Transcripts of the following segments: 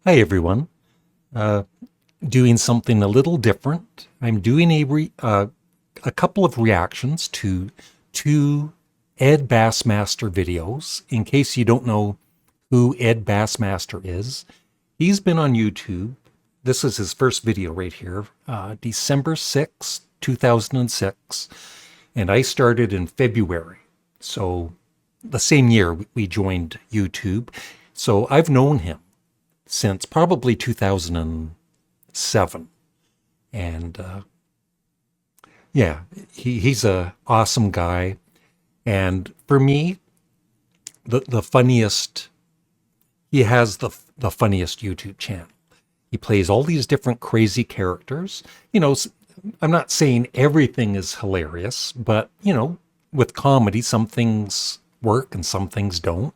Hi everyone. Uh, Doing something a little different. I'm doing a couple of reactions to two Ed Bassmaster videos. In case you don't know who Ed Bassmaster is, he's been on YouTube. This is his first video right here, December 6th, 2006, and I started in February. So the same year we joined YouTube. So I've known him since probably 2007. And yeah, he's a awesome guy. And for me, the funniest, he has the funniest YouTube channel. He plays all these different crazy characters. I'm not saying everything is hilarious, but, with comedy, some things work and some things don't.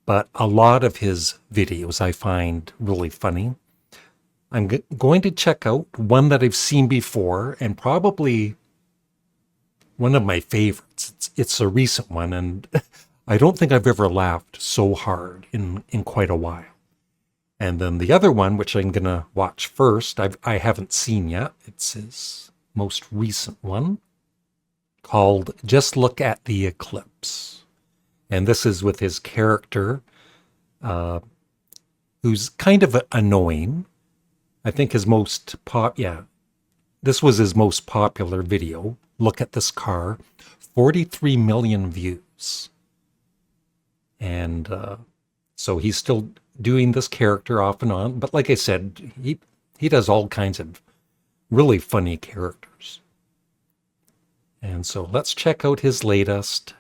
But a lot of his videos I find really funny. I'm going to check out one that I've seen before and probably one of my favorites. It's a recent one, and I don't think I've ever laughed so hard in quite a while. And then the other one, which I'm going to watch first, I haven't seen yet. It's his most recent one called Just Look at the Eclipse. And this is with his character, who's kind of annoying. I think his this was his most popular video. Look at this car, 43 million views. And so he's still doing this character off and on. But like I said, he does all kinds of really funny characters. And so let's check out his latest.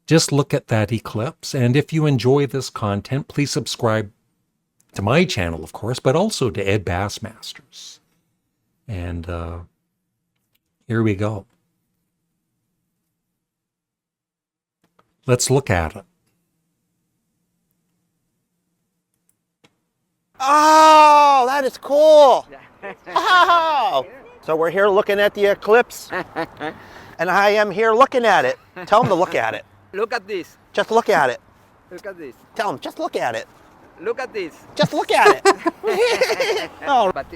Just look at that eclipse. And if you enjoy this content, please subscribe to my channel, of course, but also to Ed Bassmaster's. And here we go. Let's look at it. Oh, that is cool. Oh, so we're here looking at the eclipse, and I am here looking at it. Tell them to look at it. Look at this. Just look at it. Look at this. Tell them, just look at it. Look at this. Just look at it. Oh, But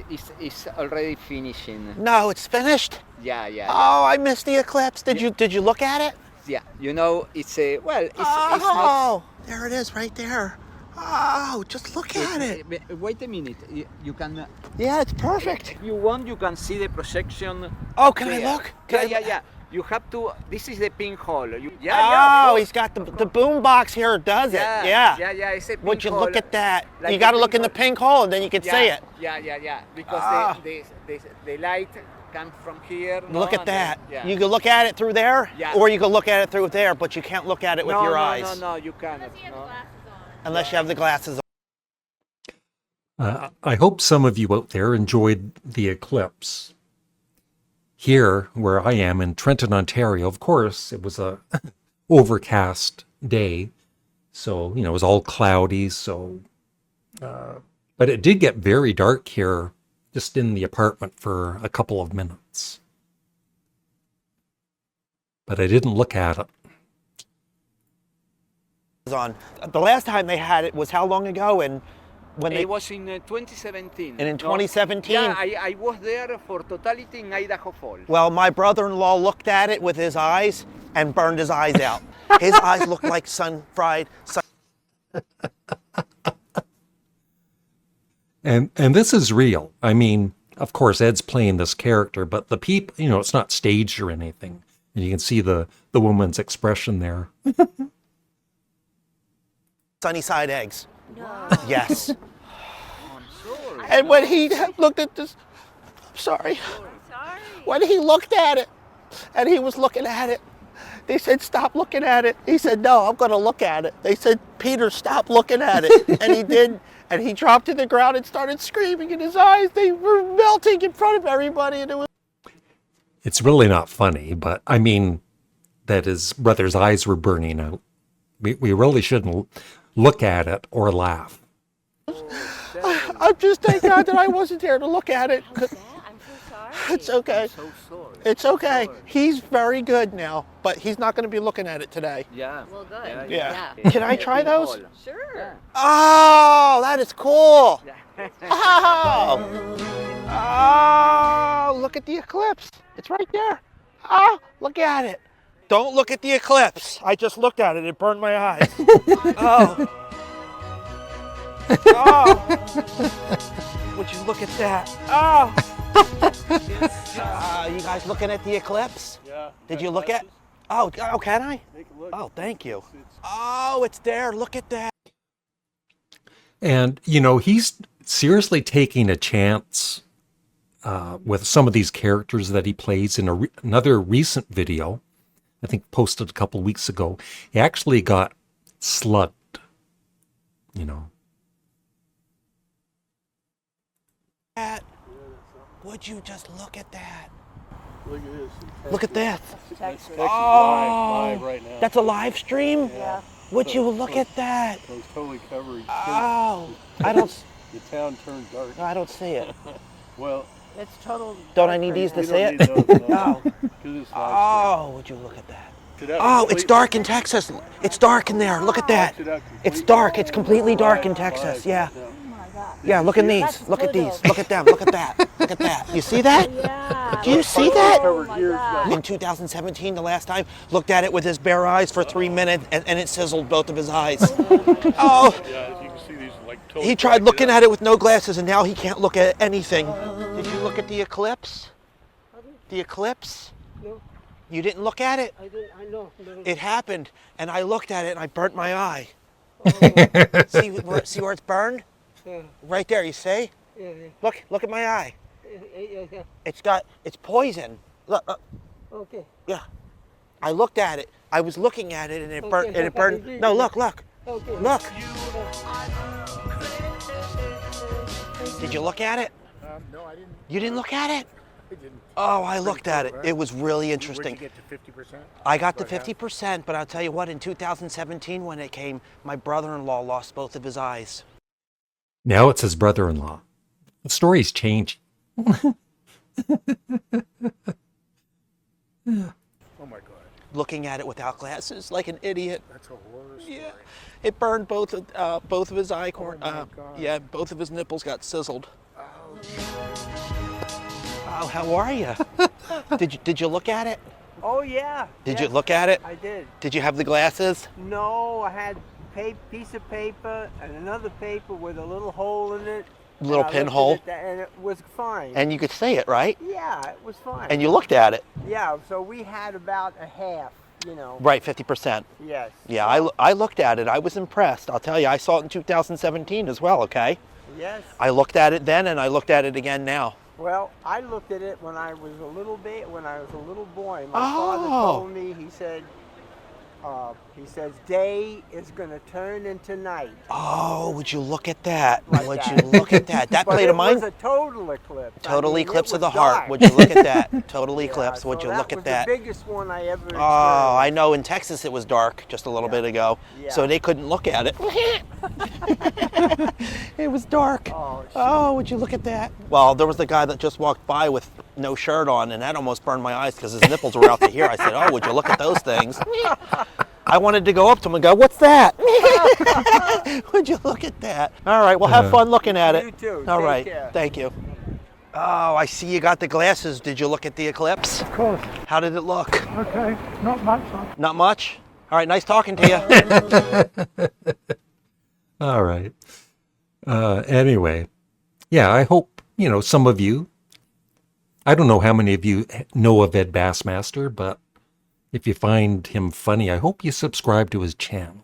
it's already finishing. no, it's finished. Yeah. Oh, I missed the eclipse. Did you look at it? Yeah. You know, it's a it's not. Oh, there it is, right there. Oh, just look at it. Wait a minute. You can. Yeah, it's perfect. If you want, you can see the projection. Oh, can I there. look? Can I- Yeah. You have to. This is the pinhole. Oh, he's got the boom box here. Does it? Yeah. It's a pinhole. Would you look at that? Like You got to the look in the pink hole, and then you can see it. Yeah. Because Ah. the light comes from here. Look at that. Yeah. You can look at it through there, Yeah. or you can look at it through there, but you can't look at it with your eyes. No, you cannot. No. Unless you have the glasses on. I hope some of you out there enjoyed the eclipse. Here, where I am in Trenton, Ontario, of course, it was a overcast day. So, it was all cloudy. So, but it did get very dark here just in the apartment for a couple of minutes. But I didn't look at it. On. The last time they had it was how long ago? And when It was in 2017. And in 2017? Yeah, I was there for totality in Idaho Falls. Well, my brother-in-law looked at it with his eyes and burned his eyes out. His eyes looked like sun-fried. And this is real. I mean, of course, Ed's playing this character, but the people, it's not staged or anything. And you can see the woman's expression there. Sunny side eggs. No. Yes. I'm sorry. And when he looked at this, I'm sorry. Sorry. When he looked at it, and he was looking at it, they said, stop looking at it. He said, no, I'm going to look at it. They said, Peter, stop looking at it. And he did. And he dropped to the ground and started screaming, and his eyes, they were melting in front of everybody. And it was. It's really not funny, but I mean, that his brother's eyes were burning out. We really shouldn't look at it or laugh. I'm just thank God that I wasn't there to look at it. I'm so sorry. It's okay. I'm so sorry. It's okay. Sorry. He's very good now, but he's not going to be looking at it today. Yeah. Well, good. Yeah. Yeah. Can I try those? Sure. Oh, that is cool. Yeah. Oh. Oh, look at the eclipse. It's right there. Oh, look at it. Don't look at the eclipse. I just looked at it. It burned my eyes. Oh. Oh. Would you look at that? Oh. You guys looking at the eclipse? Yeah. Did you look at? Oh, can I? Take a look. Oh, thank you. Oh, it's there. Look at that. And, you know, he's seriously taking a chance with some of these characters that he plays in another recent video, I think posted a couple weeks ago. He actually got slugged, you know. Would you just look at that? Look at this. Look at that. That's actually Oh. live right now. That's a live stream? Yeah. Would you look at that? So it's totally covered. Oh, I don't. The town turned dark. I don't see it. Well, It's total. Don't I need these to we see don't it? need those, No. Because it's live Oh, would you look at that? stream. Oh, it's dark in Texas. It's dark in there. Look at that. It's dark. It's completely dark in Texas. Yeah. Yeah, look at these. Look at these. Look at them. Look at that. Look at that. You see that? Yeah. Do you see that? Covered my here. God. In 2017, the last time, looked at it with his bare eyes for 3 minutes, and it sizzled both of his eyes. Oh, Yeah, as you can see, these like totally. he tried looking at it with no glasses, and now he can't look at anything. Did you look at the eclipse? The eclipse? No. You didn't look at it? I know. No. It happened, and I looked at it, and I burnt my eye. Oh, See where it's burned? yeah, Right there, you see? yeah, Look at my eye. yeah. It's poison. Look, Okay. yeah. I looked at it. I was looking at it, and it burnt. Okay, And it burned. okay. No, look. Okay. Look. Did you look at it? No, I didn't. You didn't look at it? I didn't. Oh, I looked at it. cool, huh? It was really Where'd interesting. you get to 50%? I got to About half? 50%, but I'll tell you what, in 2017 when it came, my brother-in-law lost both of his eyes. Now it's his brother-in-law. The story's changed. Oh my God, Looking at it without glasses, like an idiot. that's a horror story. Yeah, it burned both of his eye corn. Oh my God. Yeah, both of his nipples got sizzled. Oh, how are you? Did you look at it? Oh yeah. Did Yes, you look at it? I did. Did you have the glasses? No, I had piece of paper and another paper with a little hole in it. Little And I looked at pinhole? it, and it was fine. And you could see it, right? yeah, it was fine. And you looked at it. Yeah, so we had about a half, you know. Right, 50%. Yes. Yeah, I looked at it. I was impressed. I'll tell you, I saw it in 2017 as well, okay? Yes. I looked at it then and I looked at it again now. Well, I looked at it when I was a little boy. My Oh. father told me, he says, day is going to turn into night. Oh, would you look at that? Like Would that. you look at that? That But played it a mind. was a total eclipse. Total I mean, eclipse it of the was heart. dark. Would you look at that? Total Yeah, eclipse. Would so you look was at that? the biggest one I ever experienced. Oh, I know in Texas it was dark just a little Yeah. bit ago, Yeah. so they couldn't look at it. It was dark. Oh, shoot. Oh, would you look at that? Well, there was the guy that just walked by with no shirt on, and that almost burned my eyes because his nipples were out to here. I said, oh, would you look at those things? I wanted to go up to him and go, what's that? Would you look at that? All right, well, have fun looking at it. You too. All Take right, care. thank you. Oh, I see you got the glasses. Did you look at the eclipse? Of course. How did it look? Okay, not much. Huh? Not much? All right, nice talking to you. All right. Anyway, yeah, I hope, you know, some of you, I don't know how many of you know of Ed Bassmaster, but if you find him funny, I hope you subscribe to his channel.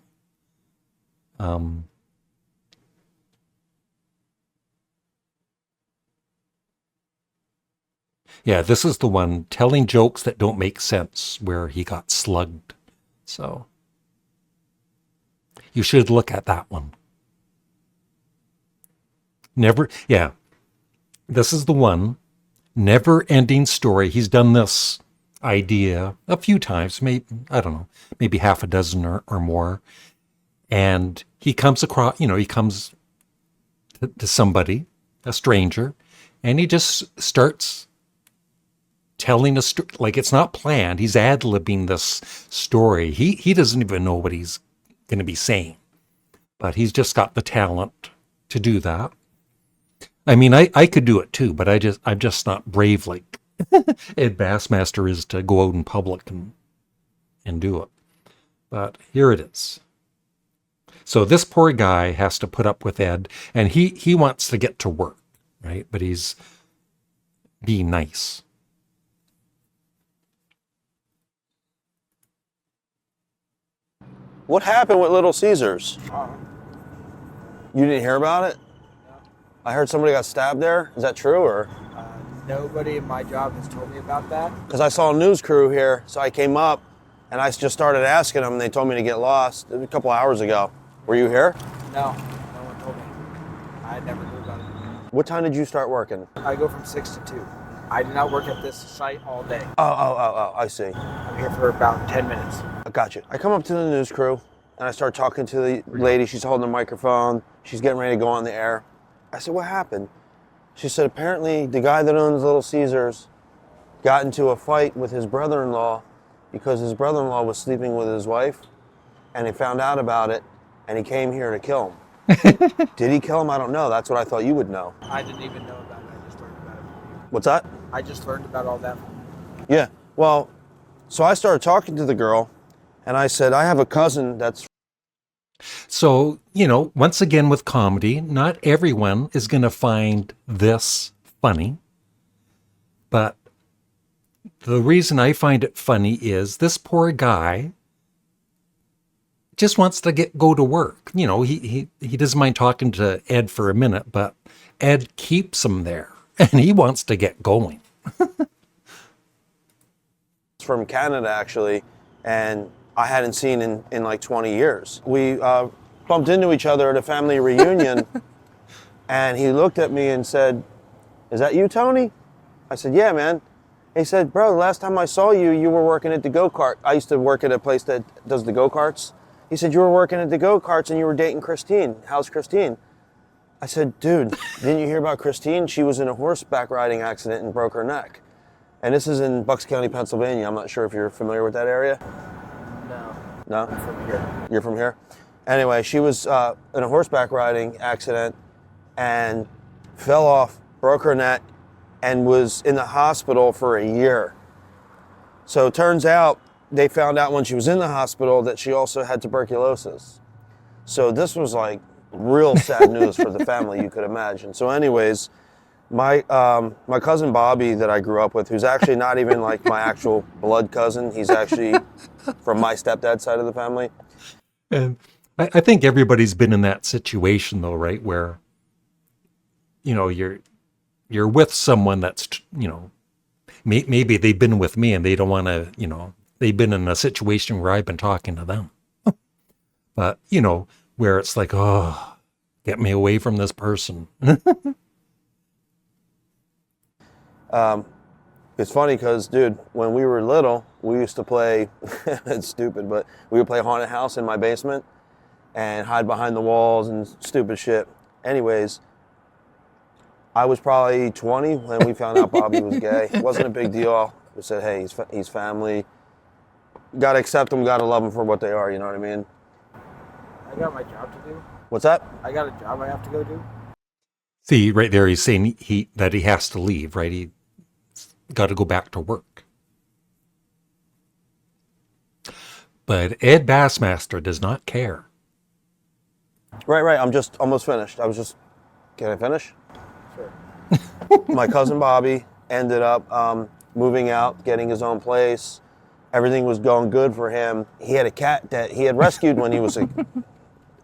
Yeah, this is the one, telling jokes that don't make sense, where he got slugged. So you should look at that one. This is the one, never ending story. He's done this idea a few times, maybe, I don't know, maybe half a dozen or more. And he comes across, he comes to somebody, a stranger, and he just starts telling a story. Like, it's not planned. He's ad-libbing this story. He doesn't even know what he's going to be saying, but he's just got the talent to do that. I mean, I could do it too, but I'm just not brave like Ed Bassmaster is to go out in public and do it. But here it is. So this poor guy has to put up with Ed, and he wants to get to work, right? But he's being nice. What happened with Little Caesars? You didn't hear about it? I heard somebody got stabbed there. Is that true, or? Nobody in my job has told me about that. Because I saw a news crew here, so I came up and I just started asking them, and they told me to get lost a couple hours ago. Were you here? No, no one told me. I never knew about it. What time did you start working? I go from 6 to 2. I do not work at this site all day. Oh, I see. I'm here for about 10 minutes. I got you. I come up to the news crew and I start talking to the lady. She's holding the microphone. She's getting ready to go on the air. I said, what happened? She said, apparently the guy that owns Little Caesars got into a fight with his brother-in-law because his brother-in-law was sleeping with his wife, and he found out about it, and he came here to kill him. Did he kill him? I don't know. That's what I thought you would know. I didn't even know about it. I just learned about it from you. What's that? I just learned about all that from you. Yeah. Well, so I started talking to the girl, and I said, I have a cousin that's... So, once again with comedy, not everyone is going to find this funny. But the reason I find it funny is this poor guy just wants to go to work. He doesn't mind talking to Ed for a minute, but Ed keeps him there and he wants to get going. from Canada, actually, and I hadn't seen in like 20 years. We bumped into each other at a family reunion, and he looked at me and said, is that you, Tony? I said, yeah, man. He said, bro, the last time I saw you, you were working at the go-kart. I used to work at a place that does the go-karts. He said, you were working at the go-karts and you were dating Christine. How's Christine? I said, dude, didn't you hear about Christine? She was in a horseback riding accident and broke her neck. And this is in Bucks County, Pennsylvania. I'm not sure if you're familiar with that area. No. No? I'm from here. You're from here? Anyway, she was in a horseback riding accident and fell off, broke her neck, and was in the hospital for a year. So it turns out they found out when she was in the hospital that she also had tuberculosis. So this was like real sad news for the family, you could imagine. So anyways, my cousin Bobby that I grew up with, who's actually not even like my actual blood cousin, he's actually from my stepdad's side of the family. And I think everybody's been in that situation though, right? Where, you're with someone that's, maybe they've been with me and they don't want to, they've been in a situation where I've been talking to them. But, where it's like, oh, get me away from this person. It's funny because, dude, when we were little, we used to play, it's stupid, but we would play haunted house in my basement and hide behind the walls and stupid shit. Anyways, I was probably 20 when we found out Bobby was gay. It wasn't a big deal. We said, hey, he's family. Got to accept them, got to love them for what they are, you know what I mean? I got my job to do. What's that? I got a job I have to go do. See, right there, he's saying that he has to leave, right? He got to go back to work. But Ed Bassmaster does not care. Right. I'm just almost finished. Can I finish? Sure. My cousin Bobby ended up moving out, getting his own place. Everything was going good for him. He had a cat that he had rescued when he was a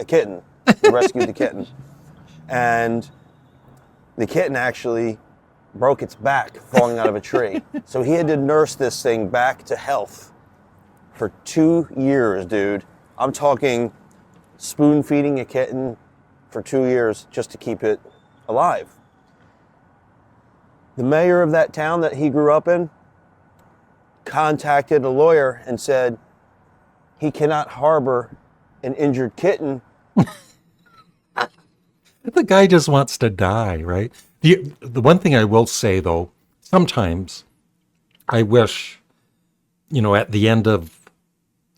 kitten. He rescued the kitten. And the kitten actually broke its back falling out of a tree. So he had to nurse this thing back to health for 2 years, dude. I'm talking spoon feeding a kitten for 2 years just to keep it alive. The mayor of that town that he grew up in contacted a lawyer and said he cannot harbor an injured kitten. The guy just wants to die, right? The one thing I will say, though, sometimes I wish, at the end of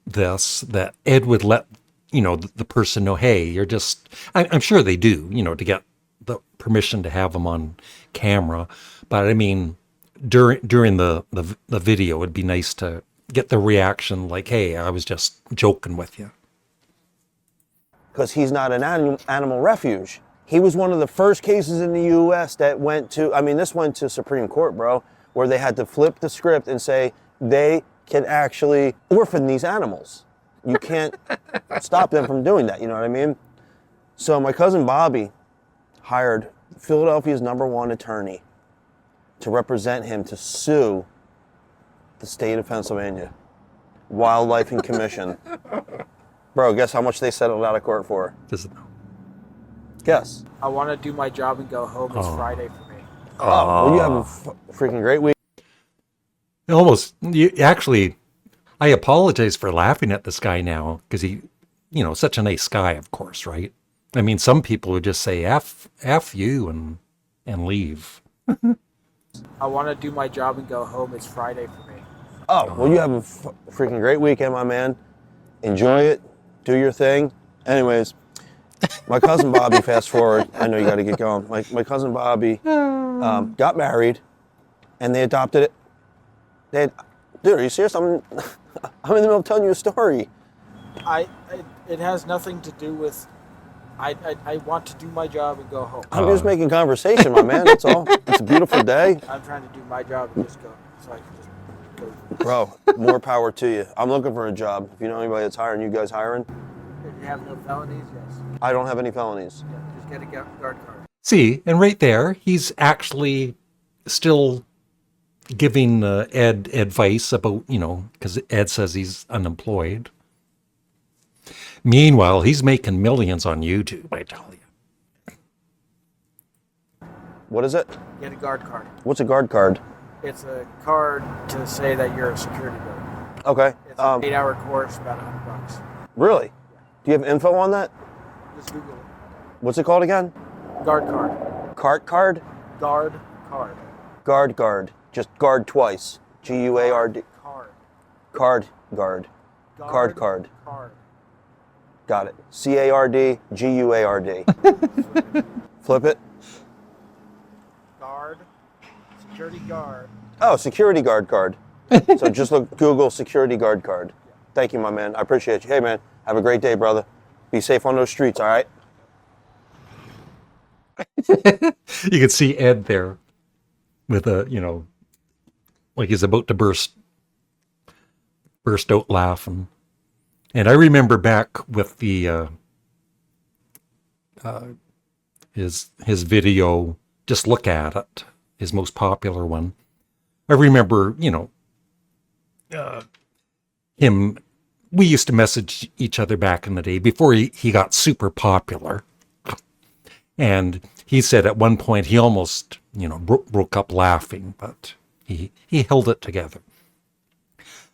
this, that Ed would let, the person know, hey, you're just, I'm sure they do, to get the permission to have them on camera. But I mean, during the video, it'd be nice to get the reaction like, hey, I was just joking with you. Because he's not an animal refuge. He was one of the first cases in the U.S. that went to, this went to Supreme Court, bro, where they had to flip the script and say they can actually orphan these animals. You can't stop them from doing that, you know what I mean? So my cousin Bobby hired Philadelphia's #1 attorney to represent him to sue the state of Pennsylvania Wildlife and Commission. Bro, guess how much they settled out of court for? Does it? Guess. I want to do my job and go home. It's Friday for me. Oh, well, you have a freaking great week. I apologize for laughing at this guy now because he, such a nice guy, of course, right? I mean, some people would just say F you and leave. I want to do my job and go home. It's Friday for me. Oh, well, you have a freaking great weekend, my man. Enjoy it. Do your thing. Anyways, my cousin Bobby, fast forward. I know you got to get going. My cousin Bobby got married, and they adopted it. Dude, are you serious? I'm in the middle of telling you a story. It has nothing to do with. I want to do my job and go home. I'm just making conversation, my man. That's all. It's a beautiful day. I'm trying to do my job and just go, so I can just go. Bro, more power to you. I'm looking for a job. If you know anybody that's hiring, you guys hiring? If you have no felonies, yes. I don't have any felonies. Yeah, just get a guard card. See, and right there, he's actually still giving Ed advice about, because Ed says he's unemployed. Meanwhile, he's making millions on YouTube, I tell you. What is it? Get a guard card. What's a guard card? It's a card to say that you're a security guard. Okay. It's an 8-hour course, about $100. Really? Do you have info on that? Just Google it. What's it called again? Guard card. Cart card? Guard card. Guard. Just guard twice. G-U-A-R-D. Card. Card guard. Card. Card. Got it. C-A-R-D, G-U-A-R-D. Flip it. Guard. Security guard. Oh, security guard card. So just Google security guard card. Thank you, my man. I appreciate you. Hey, man, have a great day, brother. Be safe on those streets, all right? You can see Ed there with a, like he's about to burst out laughing. And I remember back with the his video, Just Look at It, his most popular one. I remember, him. We used to message each other back in the day before he got super popular. And he said at one point he almost, broke up laughing, but he held it together.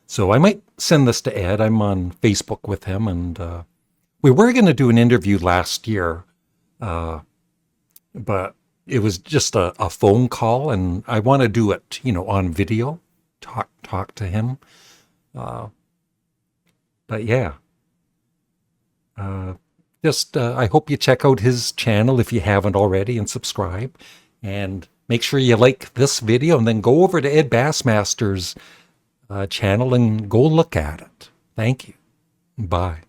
So I might send this to Ed. I'm on Facebook with him, and we were going to do an interview last year, but it was just a phone call, and I want to do it, on video, talk to him. But yeah, I hope you check out his channel if you haven't already and subscribe, and make sure you like this video, and then go over to Ed Bassmaster's channel and go look at it. Thank you. Bye.